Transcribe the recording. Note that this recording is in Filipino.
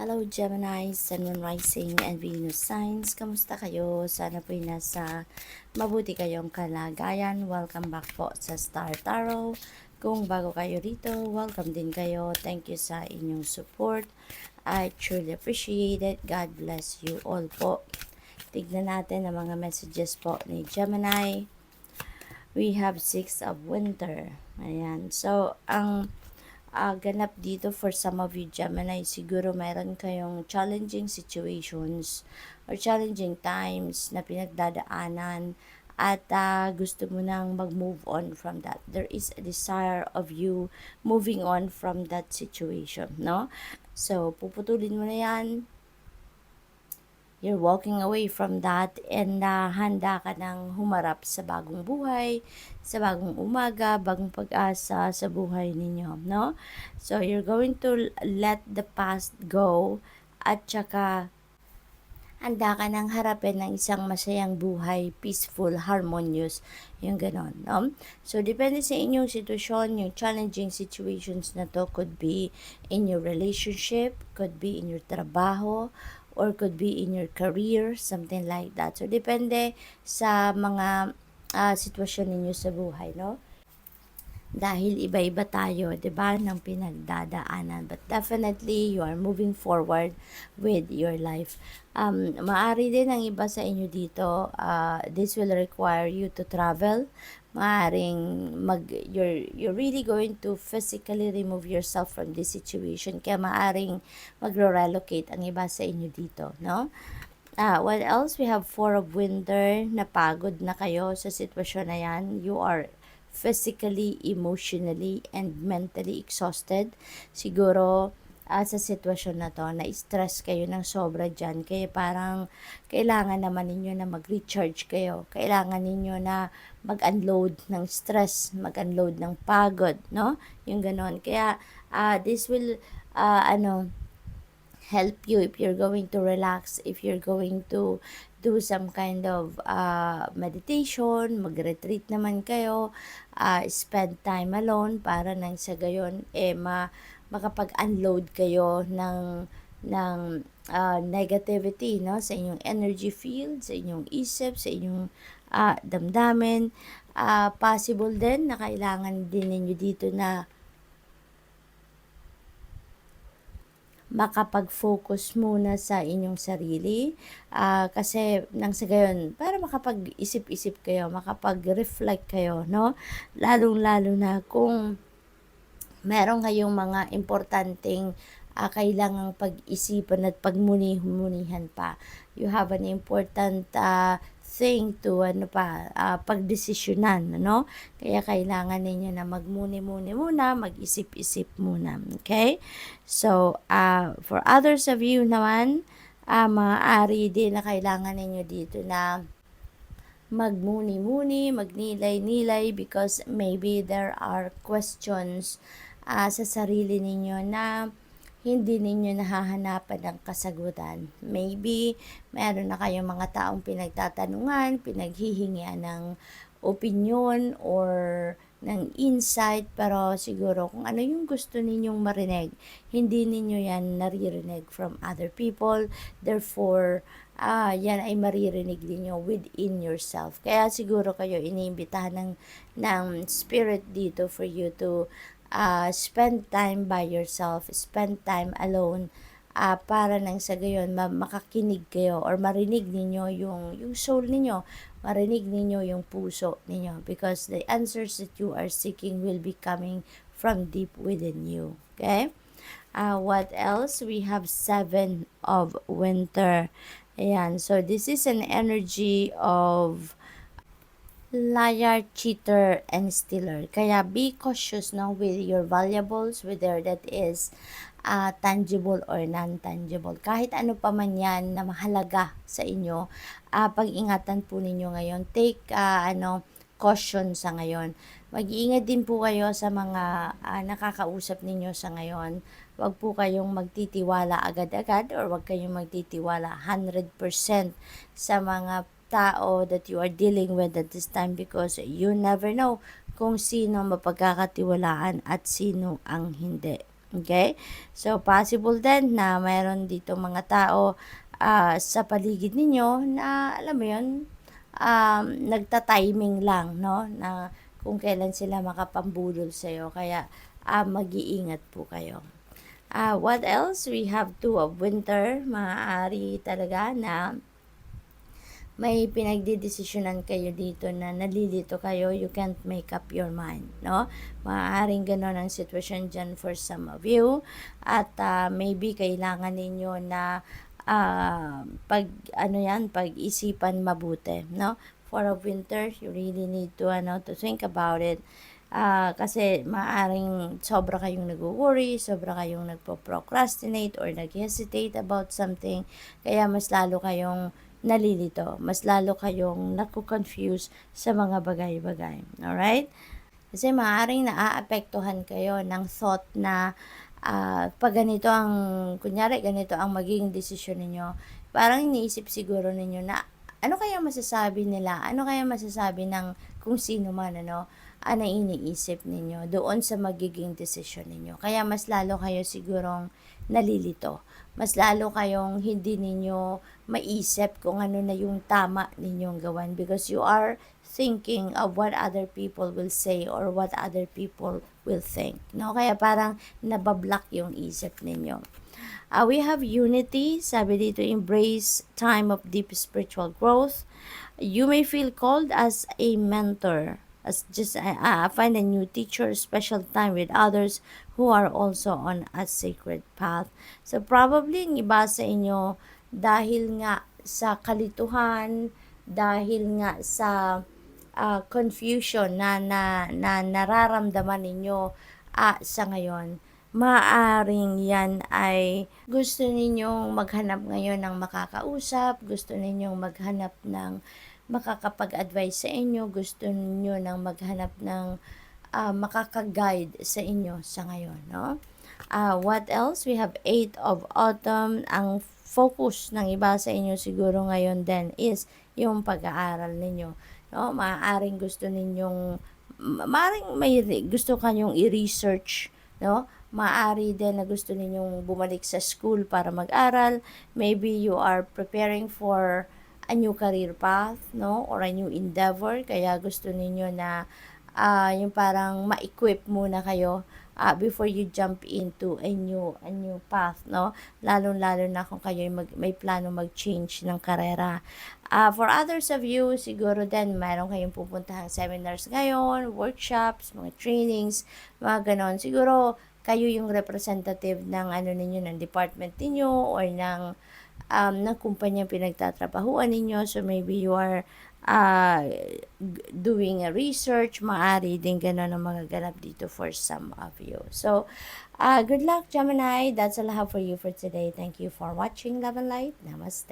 Hello Gemini, Sun, Moon, Rising, and Venus signs. Kamusta kayo? Sana po'y nasa mabuti kayong kalagayan. Welcome back po sa Star Tarot. Kung bago kayo rito, welcome din kayo. Thank you sa inyong support. I truly appreciate it. God bless you all po. Tignan natin ang mga messages po ni Gemini. We have 6 of Winter. Ayan. So, ang ganap dito for some of you Gemini, siguro meron kayong challenging situations or challenging times na pinagdadaanan at gusto mo nang mag-move on from that. There is a desire of you moving on from that situation, no? So, puputulin mo na yan. You're walking away from that and handa ka nang humarap sa bagong buhay, sa bagong umaga, bagong pag-asa sa buhay ninyo, no? So, you're going to let the past go at saka handa ka nang harapin ng isang masayang buhay, peaceful, harmonious, yung ganon, no? So, depende sa inyong sitwasyon, yung challenging situations na to could be in your relationship, could be in your trabaho, or could be in your career, something like that. So, depende sa mga sitwasyon ninyo sa buhay, no? Dahil iba-iba tayo, 'di ba, ng pinagdadaanan. But definitely, you are moving forward with your life. Maari din ang iba sa inyo dito, this will require you to travel. Maaring you're really going to physically remove yourself from this situation. Kaya maaring magro-relocate ang iba sa inyo dito, no? What else? We have 4 of Winter. Napagod na kayo sa sitwasyon na yan. You are physically, emotionally, and mentally exhausted. Siguro, sa sitwasyon na to, na-stress kayo ng sobra dyan. Kaya parang kailangan naman ninyo na mag-recharge kayo. Kailangan ninyo na mag-unload ng stress, mag-unload ng pagod, no? Yung ganon. Kaya, this will, help you if you're going to relax, if you're going to do some kind of meditation, mag-retreat naman kayo, spend time alone para nang sa gayon makapag-unload kayo ng negativity, no, sa inyong energy field, sa inyong isip, sa inyong damdamin. Possible din na kailangan din ninyo dito na makapag-focus muna sa inyong sarili, kasi nang sa gayon para makapag-isip-isip kayo, makapag-reflect kayo, no? Lalong-lalo na kung meron kayong mga importanteng kailangang pag-isipan at pagmuni-munihan pa. You have an important thing to pagdesisyonan, no? Kaya kailangan ninyo na magmuni-muni muna, mag-isip-isip muna, okay? So, for others of you naman, maaari din na kailangan ninyo dito na magmuni-muni, magnilay-nilay because maybe there are questions sa sarili ninyo na hindi ninyo nahahanapan ng kasagutan. Maybe, meron na kayong mga taong pinagtatanungan, pinaghihingian ng opinion or ng insight, pero siguro kung ano yung gusto ninyong marinig, hindi ninyo yan naririnig from other people. Therefore, yan ay maririnig ninyo within yourself. Kaya siguro kayo iniimbitahan ng spirit dito for you to spend time by yourself, spend time alone, para nang sa gayon makakinig kayo or marinig ninyo yung soul ninyo, marinig ninyo yung puso ninyo, because the answers that you are seeking will be coming from deep within you. Okay? What else? We have 7 of Winter. Ayan, so this is an energy of liar, cheater, and stealer. Kaya be cautious, no, with your valuables, whether that is tangible or non-tangible. Kahit ano pa man yan na mahalaga sa inyo, pag-ingatan po ninyo ngayon. Take caution sa ngayon. Mag-iingat din po kayo sa mga nakakausap ninyo sa ngayon. Huwag po kayong magtitiwala agad-agad or huwag kayong magtitiwala 100% sa mga tao that you are dealing with at this time, because you never know kung sino mapagkakatiwalaan at sino ang hindi. Okay? So, possible din na mayroon dito mga tao sa paligid ninyo na, alam mo yun, nagta-timing lang, no? Na kung kailan sila makapambudol sa'yo. Kaya, mag-iingat po kayo. What else? We have two of winter. Maaari talaga na may pinagdidesisyonan kayo dito na nalilito kayo, you can't make up your mind, no? Maaaring gano'n ang sitwasyon dyan for some of you. At maybe kailangan ninyo na pag-isipan mabuti, no? For a winter, you really need to think about it. Kasi maaaring sobra kayong nag-worry, sobra kayong nagpo-procrastinate or nag-hesitate about something, kaya mas lalo kayong nalilito, mas lalo kayong naku-confuse sa mga bagay-bagay. Alright? Kasi maaaring naaapektuhan kayo ng thought na pag ganito ang, kunyari ganito ang magiging desisyon ninyo, parang iniisip siguro ninyo na ano kaya masasabi nila, ano kaya masasabi ng kung sino man, na iniisip ninyo doon sa magiging desisyon ninyo. Kaya mas lalo kayo sigurong nalilito. Mas lalo kayong hindi ninyo maisip kung ano na yung tama ninyong gawin because you are thinking of what other people will say or what other people will think. No? Kaya parang nabablock yung isip ninyo. We have unity. Sabi dito, embrace time of deep spiritual growth. You may feel called as a mentor, as just find a new teacher, special time with others who are also on a sacred path. So probably ang iba sa inyo dahil nga sa kalituhan, dahil nga sa confusion na nararamdaman ninyo sa ngayon, maaring yan ay gusto ninyong maghanap ngayon ng makakausap, gusto ninyong maghanap ng makakapag-advise sa inyo, gusto niyo nang maghanap ng makaka-guide sa inyo sa ngayon, no? What else? We have 8 of autumn. Ang focus ng iba sa inyo siguro ngayon din is yung pag-aaral ninyo, no? Maaaring gusto ninyong maaaring may gusto kanyong i-research, no? Maaari din na gusto ninyong bumalik sa school para mag-aral. Maybe you are preparing for a new career path, no? Or a new endeavor. Kaya gusto ninyo na yung parang ma-equip muna kayo before you jump into a new path, no? Lalo-lalo na kung kayo may plano mag-change ng karera. For others of you, siguro din mayroon kayong pupuntahang seminars ngayon, workshops, mga trainings, mga ganon. Siguro kayo yung representative ng ninyo, ng department ninyo or ng kumpanyang pinagtatrabahuan ninyo. So maybe you are doing a research, maaari din gano'n ang mga ganap dito for some of you. So, good luck, Gemini. That's all I have for you for today. Thank you for watching. Love and light. Namaste.